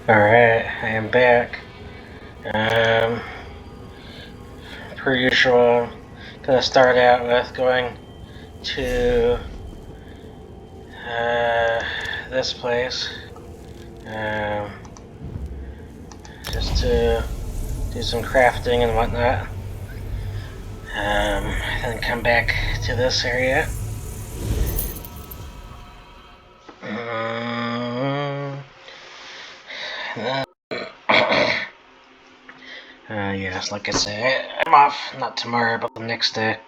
Alright, I am back. Per usual, gonna start out with going to this place, just to do some crafting and whatnot. Then come back to this area. Yes, like I say, I'm off not tomorrow, but the next day.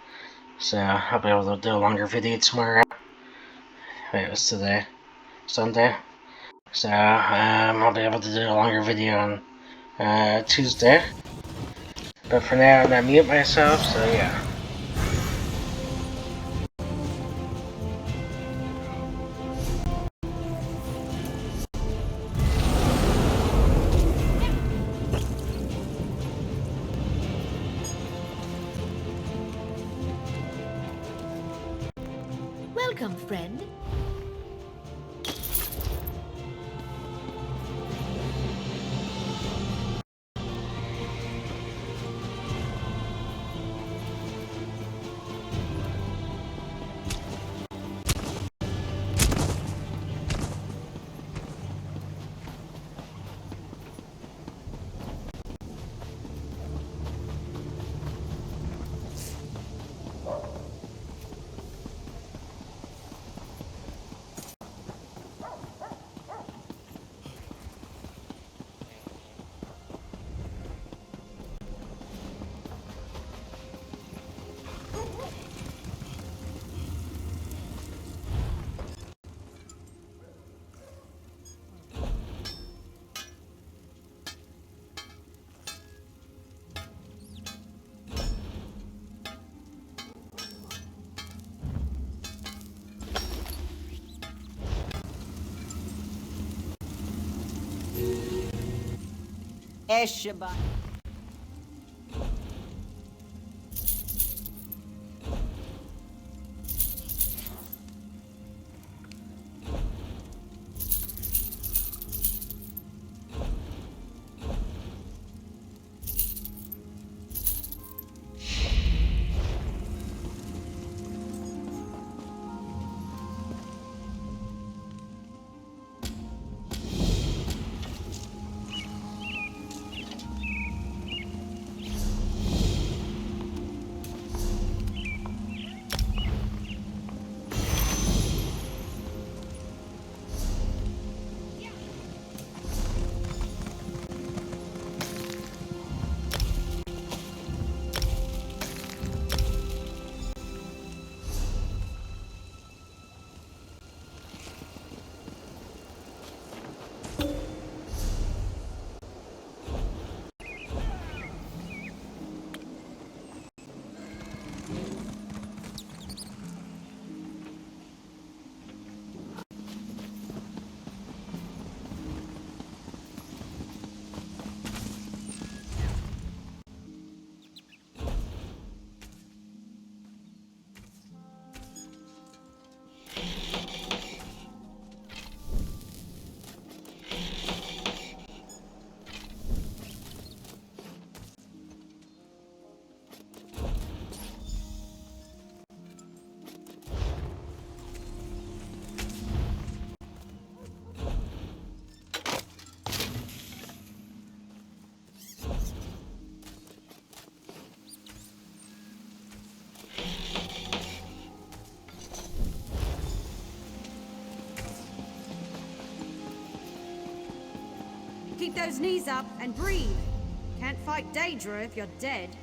So I'll be able to do a longer video tomorrow. Wait, what's today? Sunday. So I'll be able to do a longer video on Tuesday. But for now, I'm gonna mute myself. So yeah. Welcome, friend. Esheba. Keep those knees up and breathe. Can't fight Daedra if you're dead.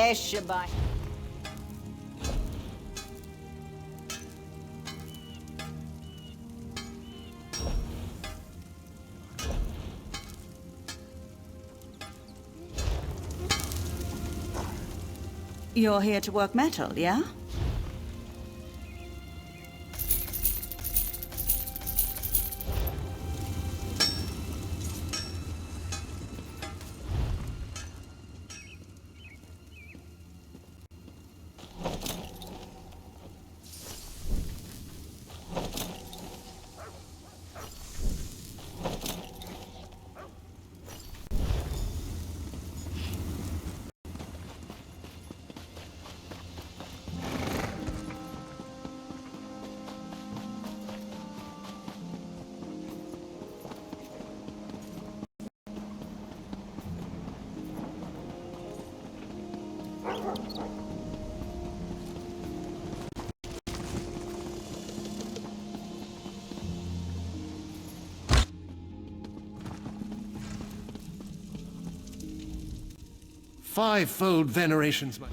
Eshabai. You're here to work metal, yeah? Fivefold venerations, my...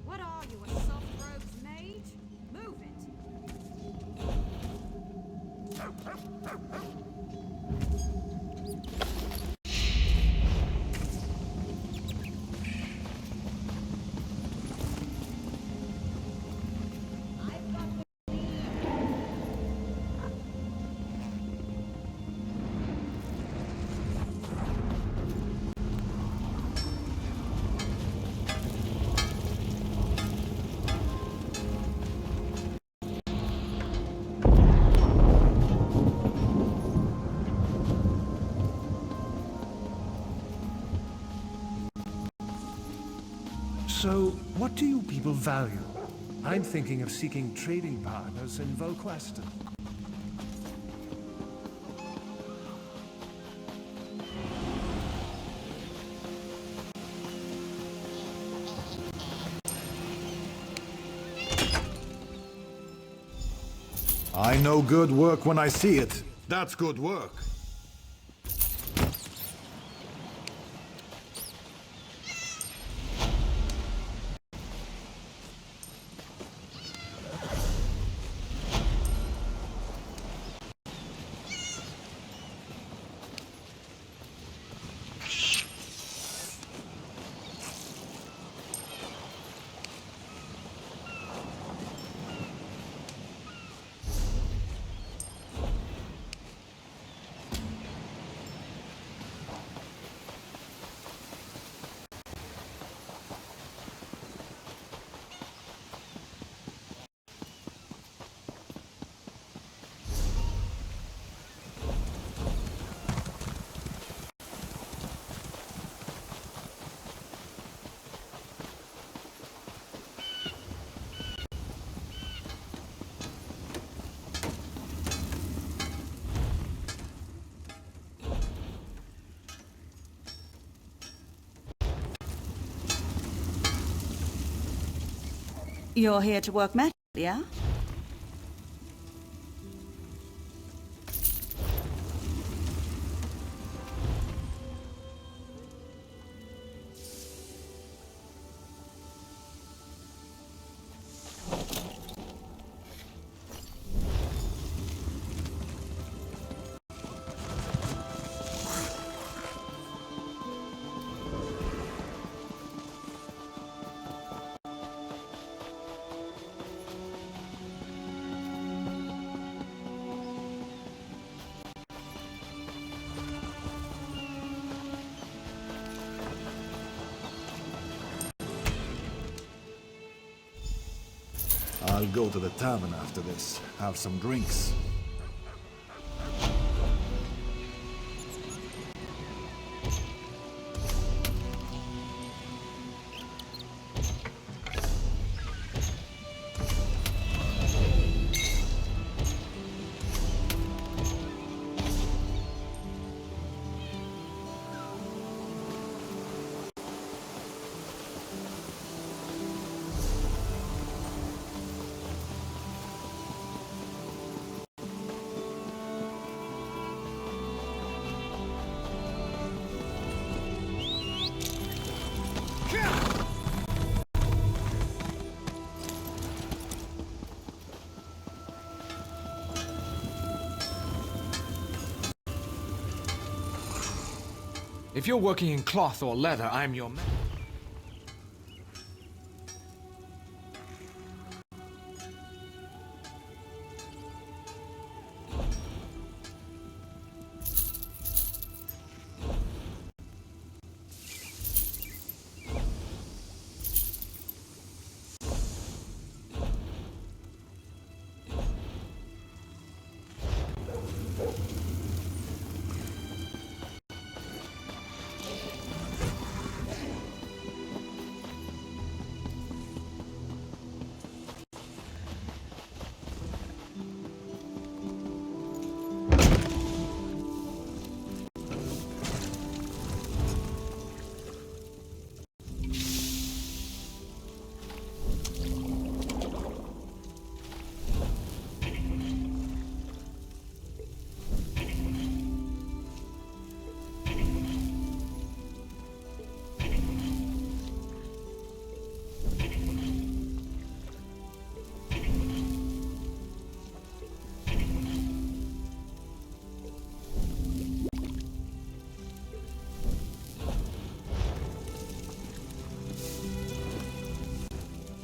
What are you, a soft robes mage? Move it. So, what do you people value? I'm thinking of seeking trading partners in Volqueston. I know good work when I see it. That's good work. You're here to work metal, yeah? I'll go to the tavern after this, have some drinks. If you're working in cloth or leather, I'm your man.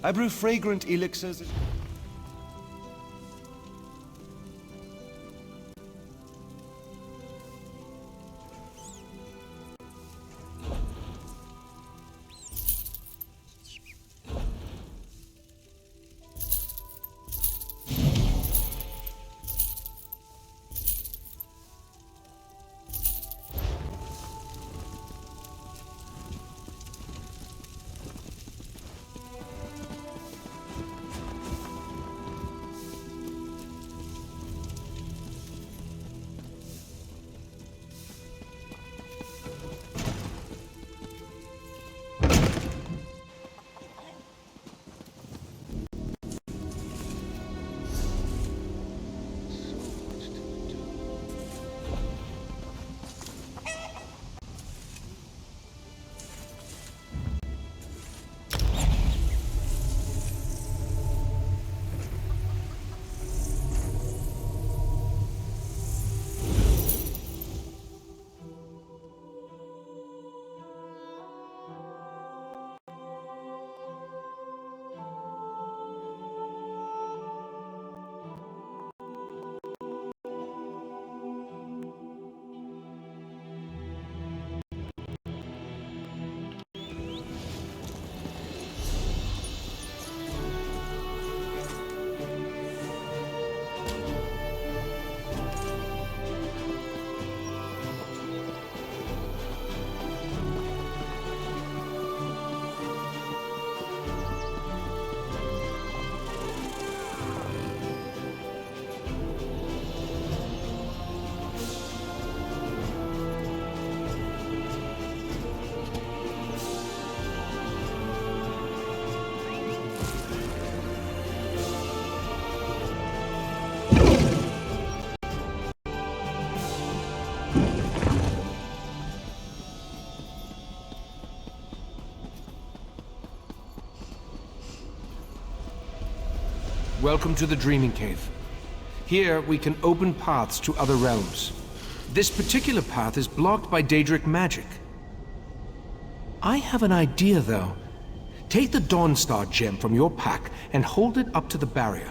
I brew fragrant elixirs. Welcome to the Dreaming Cave. Here, we can open paths to other realms. This particular path is blocked by Daedric magic. I have an idea, though. Take the Dawnstar gem from your pack and hold it up to the barrier.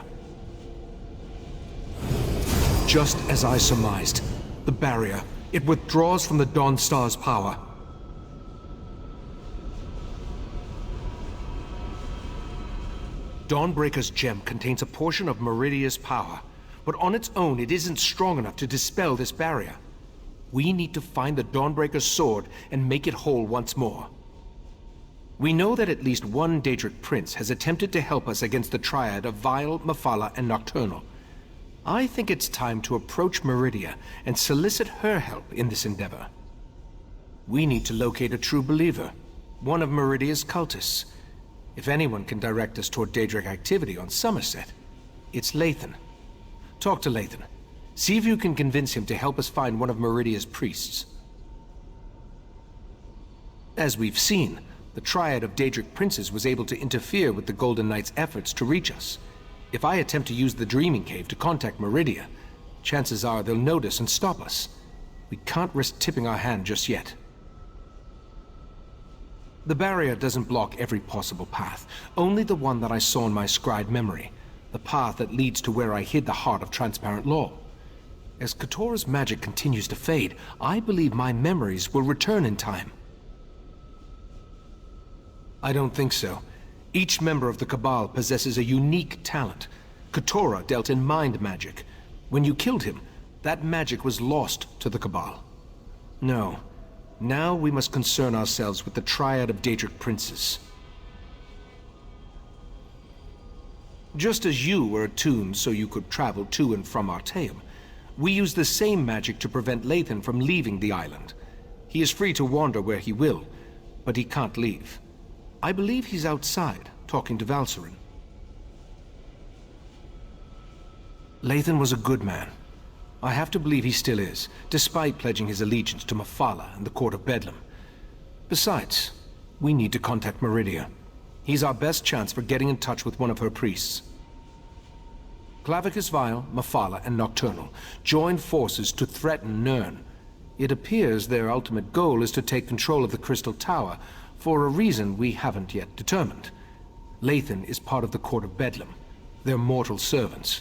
Just as I surmised, the barrier, it withdraws from the Dawnstar's power. Dawnbreaker's gem contains a portion of Meridia's power, but on its own it isn't strong enough to dispel this barrier. We need to find the Dawnbreaker's sword and make it whole once more. We know that at least one Daedric prince has attempted to help us against the triad of Vile, Mephala, and Nocturnal. I think it's time to approach Meridia and solicit her help in this endeavor. We need to locate a true believer, one of Meridia's cultists. If anyone can direct us toward Daedric activity on Somerset, it's Lathan. Talk to Lathan. See if you can convince him to help us find one of Meridia's priests. As we've seen, the triad of Daedric princes was able to interfere with the Golden Knight's efforts to reach us. If I attempt to use the Dreaming Cave to contact Meridia, chances are they'll notice and stop us. We can't risk tipping our hand just yet. The barrier doesn't block every possible path, only the one that I saw in my scried memory, the path that leads to where I hid the heart of Transparent Law. As Katora's magic continues to fade, I believe my memories will return in time. I don't think so. Each member of the Cabal possesses a unique talent. Katora dealt in mind magic. When you killed him, that magic was lost to the Cabal. No. Now we must concern ourselves with the triad of Daedric princes. Just as you were attuned so you could travel to and from Artaeum, we use the same magic to prevent Lathan from leaving the island. He is free to wander where he will, but he can't leave. I believe he's outside, talking to Valcerin. Lathan was a good man. I have to believe he still is, despite pledging his allegiance to Mephala and the Court of Bedlam. Besides, we need to contact Meridia. He's our best chance for getting in touch with one of her priests. Clavicus Vile, Mephala, and Nocturnal joined forces to threaten Nirn. It appears their ultimate goal is to take control of the Crystal Tower, for a reason we haven't yet determined. Lathan is part of the Court of Bedlam. They're mortal servants.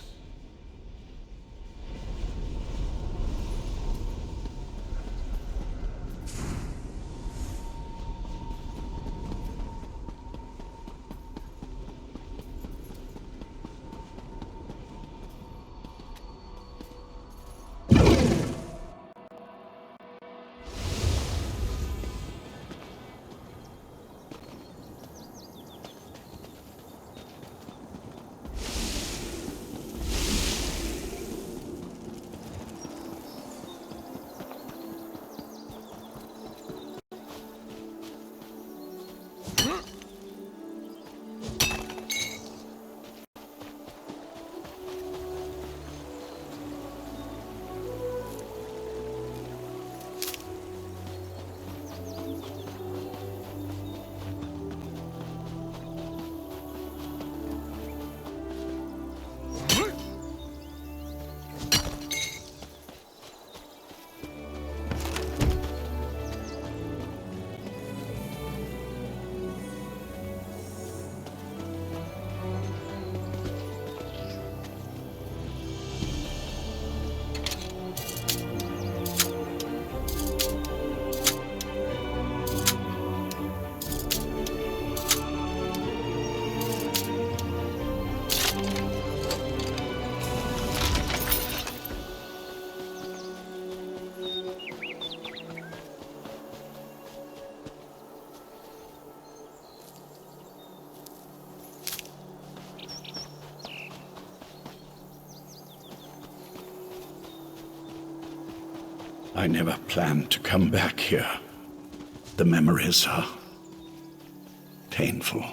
I never planned to come back here. The memories are painful.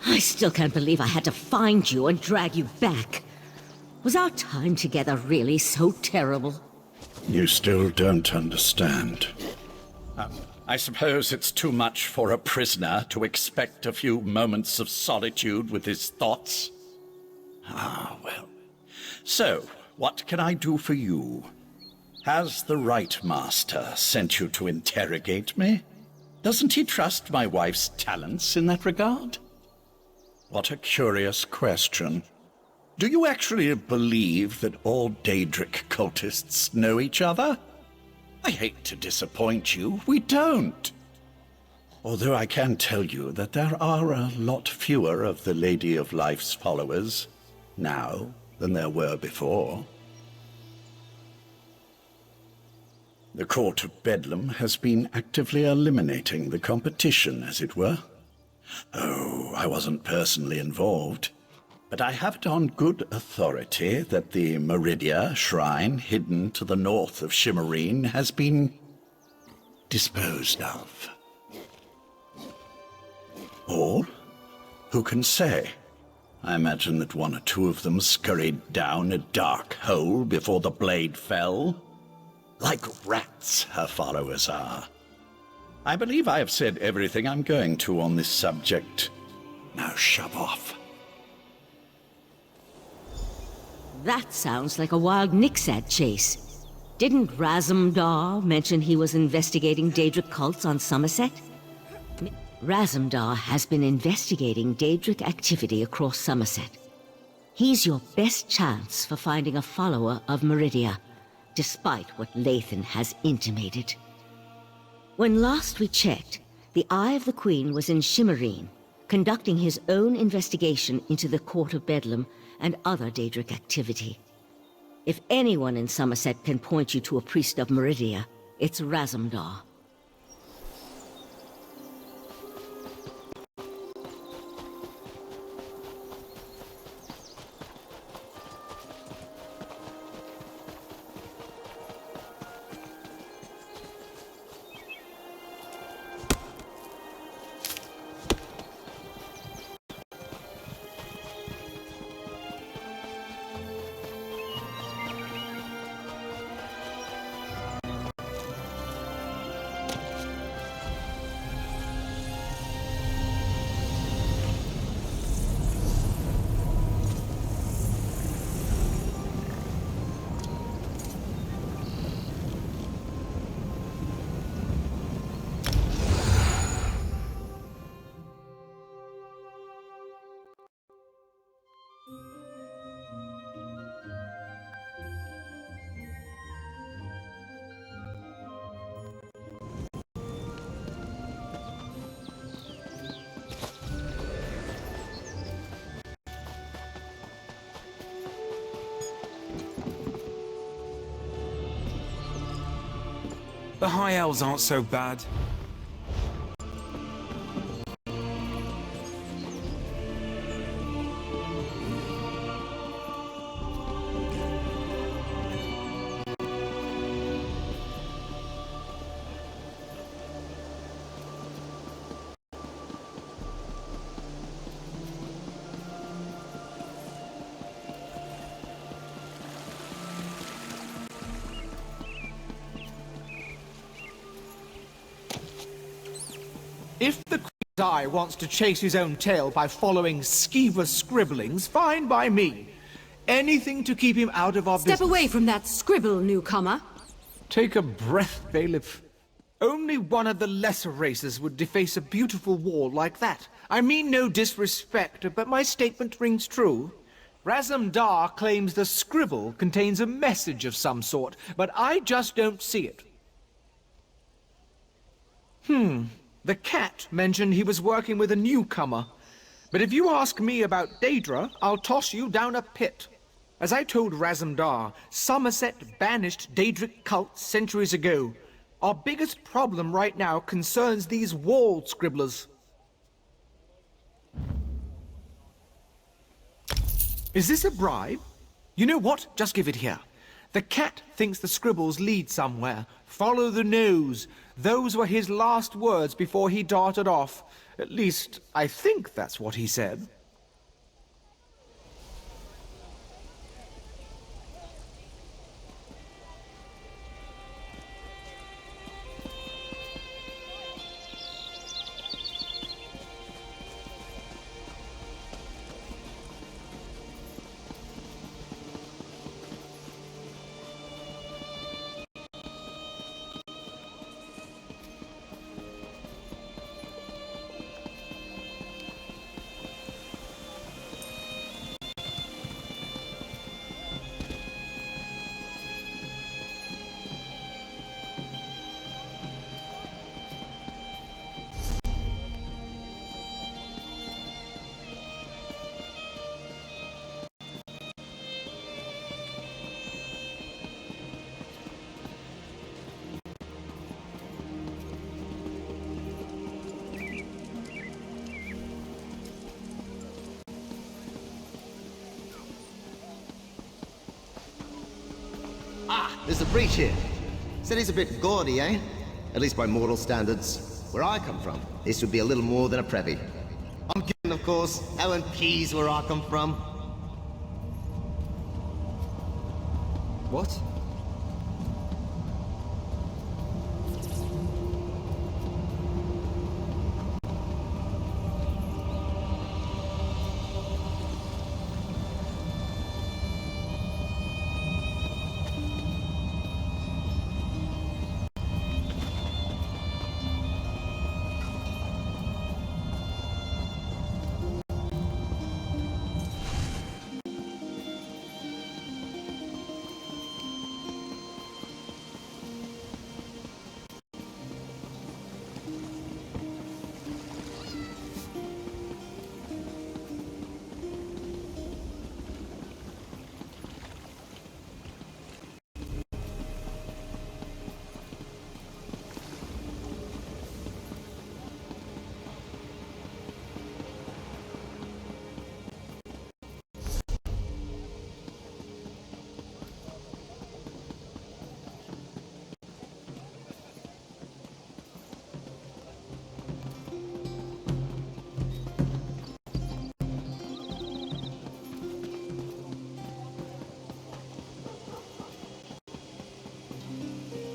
I still can't believe I had to find you and drag you back. Was our time together really so terrible? You still don't understand. I suppose it's too much for a prisoner to expect a few moments of solitude with his thoughts. Ah, well. So, what can I do for you? Has the Right Master sent you to interrogate me? Doesn't he trust my wife's talents in that regard? What a curious question. Do you actually believe that all Daedric cultists know each other? I hate to disappoint you, we don't. Although I can tell you that there are a lot fewer of the Lady of Life's followers now than there were before. The Court of Bedlam has been actively eliminating the competition, as it were. Oh, I wasn't personally involved, but I have it on good authority that the Meridia shrine hidden to the north of Shimmerine has been disposed of. All? Who can say? I imagine that one or two of them scurried down a dark hole before the blade fell. Like rats, her followers are. I believe I have said everything I'm going to on this subject. Now shove off. That sounds like a wild Nixad chase. Didn't Razumdar mention he was investigating Daedric cults on Somerset? Razumdar has been investigating Daedric activity across Somerset. He's your best chance for finding a follower of Meridia, despite what Lathan has intimated. When last we checked, the Eye of the Queen was in Shimmerine, conducting his own investigation into the Court of Bedlam and other Daedric activity. If anyone in Somerset can point you to a priest of Meridia, it's Razumdar. The High Elves aren't so bad. If the Queen's Eye wants to chase his own tail by following Skeever scribblings, fine by me. Anything to keep him out of our business. Step away from that scribble, newcomer. Take a breath, Bailiff. Only one of the lesser races would deface a beautiful wall like that. I mean no disrespect, but my statement rings true. Razumdar claims the scribble contains a message of some sort, but I just don't see it. The cat mentioned he was working with a newcomer. But if you ask me about Daedra, I'll toss you down a pit. As I told Razumdar, Somerset banished Daedric cults centuries ago. Our biggest problem right now concerns these wall scribblers. Is this a bribe? You know what? Just give it here. The cat thinks the scribbles lead somewhere. Follow the nose. Those were his last words before he darted off. At least, I think that's what he said. There's a breach here. City's a bit gaudy, eh? At least by mortal standards. Where I come from, this would be a little more than a privy. I'm kidding, of course. LMP's where I come from. What?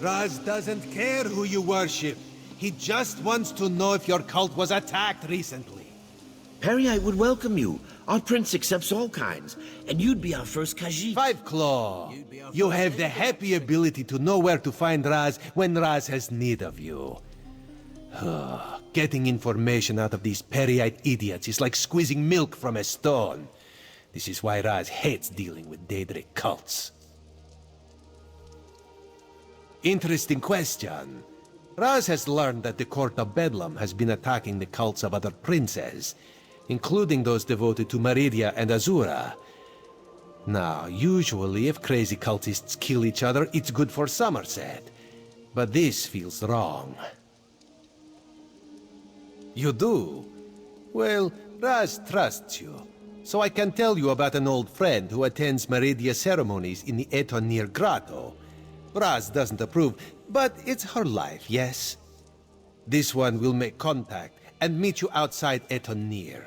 Raz doesn't care who you worship. He just wants to know if your cult was attacked recently. Peryite would welcome you. Our prince accepts all kinds, and you'd be our first Khajiit. Five Claw, you have the happy ability to know where to find Raz when Raz has need of you. Getting information out of these Peryite idiots is like squeezing milk from a stone. This is why Raz hates dealing with Daedric cults. Interesting question. Raz has learned that the Court of Bedlam has been attacking the cults of other princes, including those devoted to Meridia and Azura. Now, usually if crazy cultists kill each other, it's good for Somerset. But this feels wrong. You do? Well, Raz trusts you. So I can tell you about an old friend who attends Meridia ceremonies in the Etonir Grotto. Raz doesn't approve, but it's her life, yes? This one will make contact and meet you outside Etonir.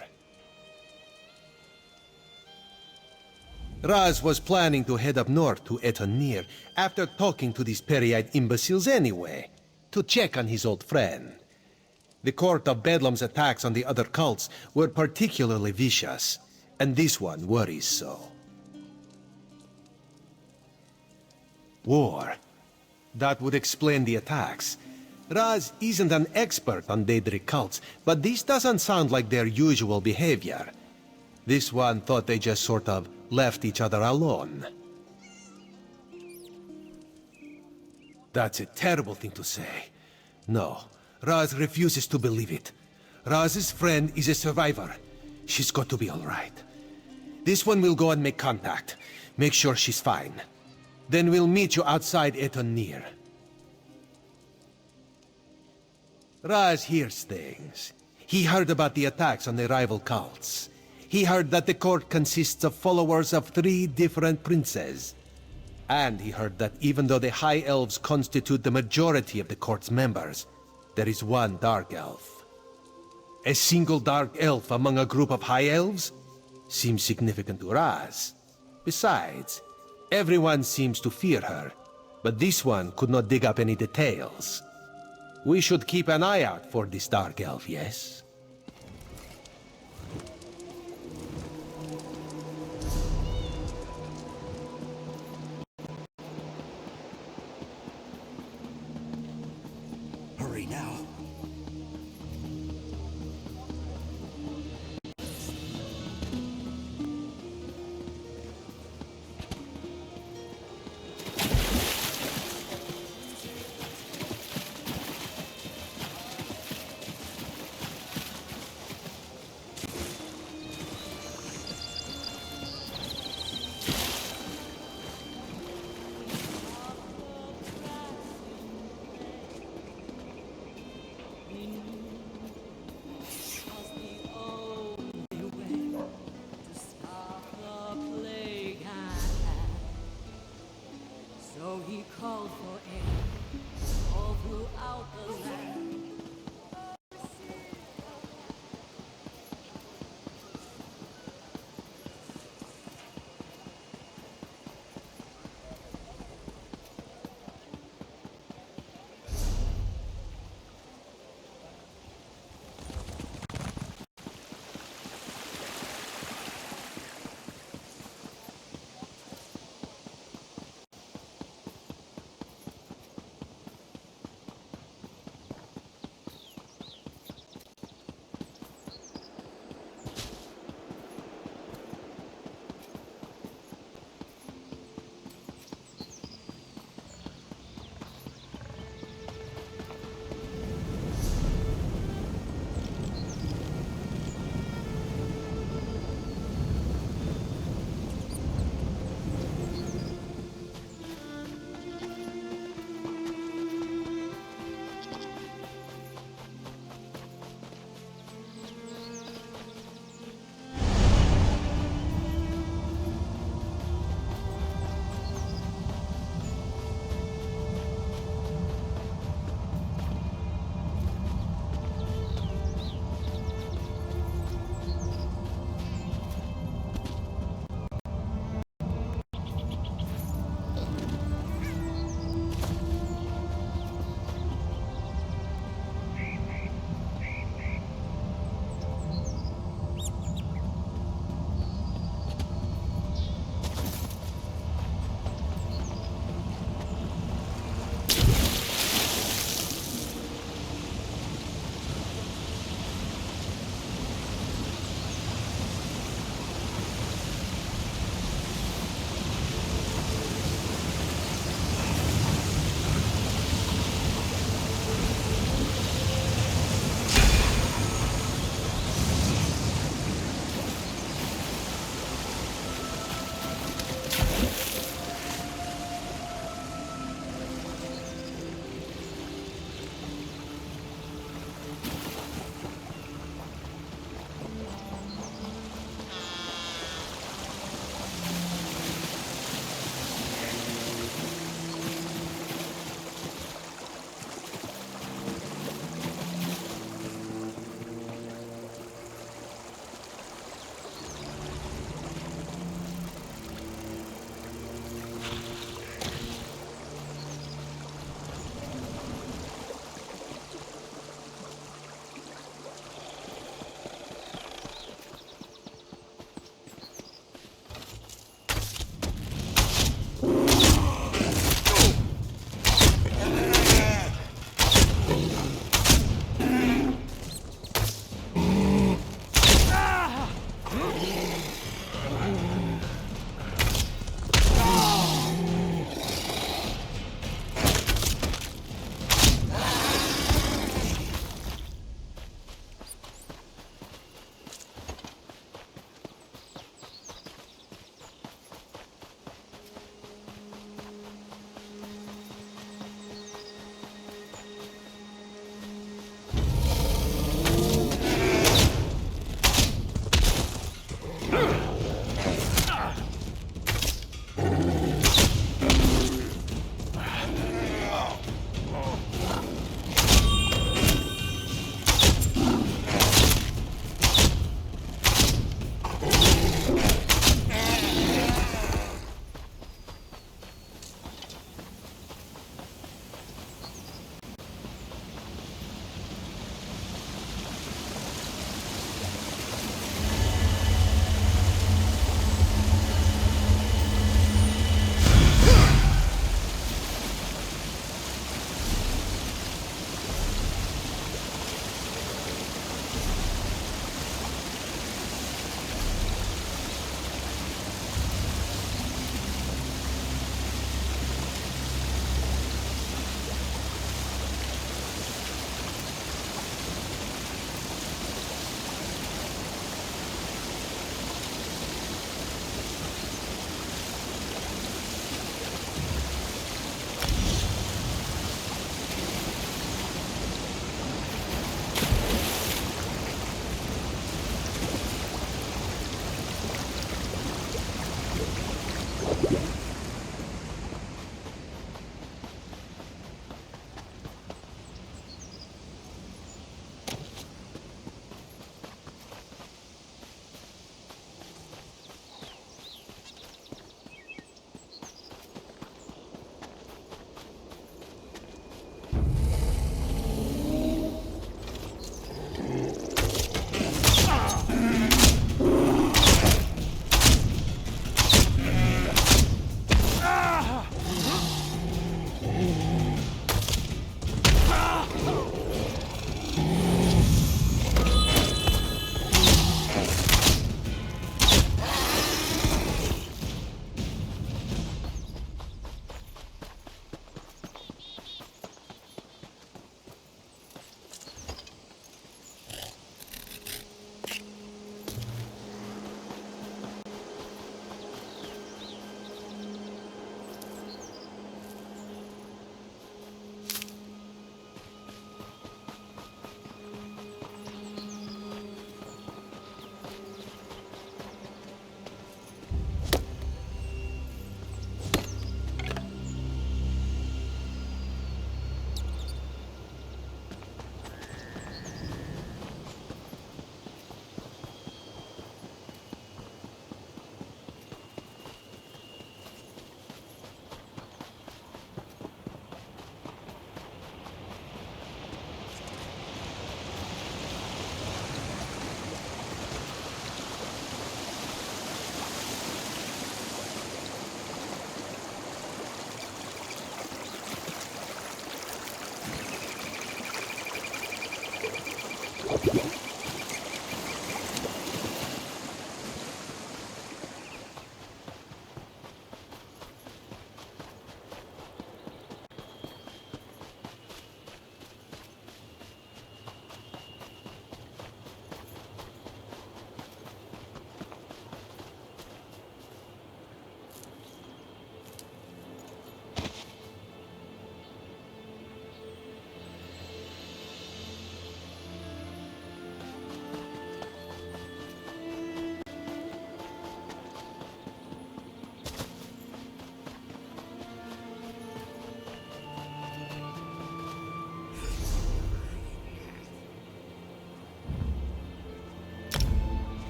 Raz was planning to head up north to Etonir after talking to these Peryite imbeciles anyway, to check on his old friend. The Court of Bedlam's attacks on the other cults were particularly vicious, and this one worries so. War. That would explain the attacks. Raz isn't an expert on Daedric cults, but this doesn't sound like their usual behavior. This one thought they just sort of left each other alone. That's a terrible thing to say. No, Raz refuses to believe it. Raz's friend is a survivor. She's got to be all right. This one will go and make contact. Make sure she's fine. Then we'll meet you outside Etonir. Raz hears things. He heard about the attacks on the rival cults. He heard that the court consists of followers of 3 different princes. And he heard that even though the High Elves constitute the majority of the court's members, there is one Dark Elf. A single Dark Elf among a group of High Elves seems significant to Raz. Besides, everyone seems to fear her, but this one could not dig up any details. We should keep an eye out for this Dark Elf, yes? Hurry now.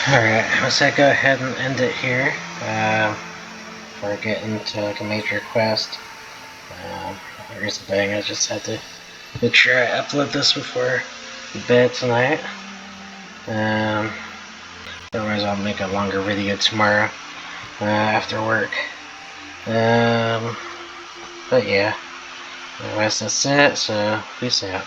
Alright, let's go ahead and end it here. Before I get into like a major quest. Here's the thing, I just had to make sure I upload this before bed tonight. Otherwise I'll make a longer video tomorrow after work. But yeah, otherwise that's it, so peace out.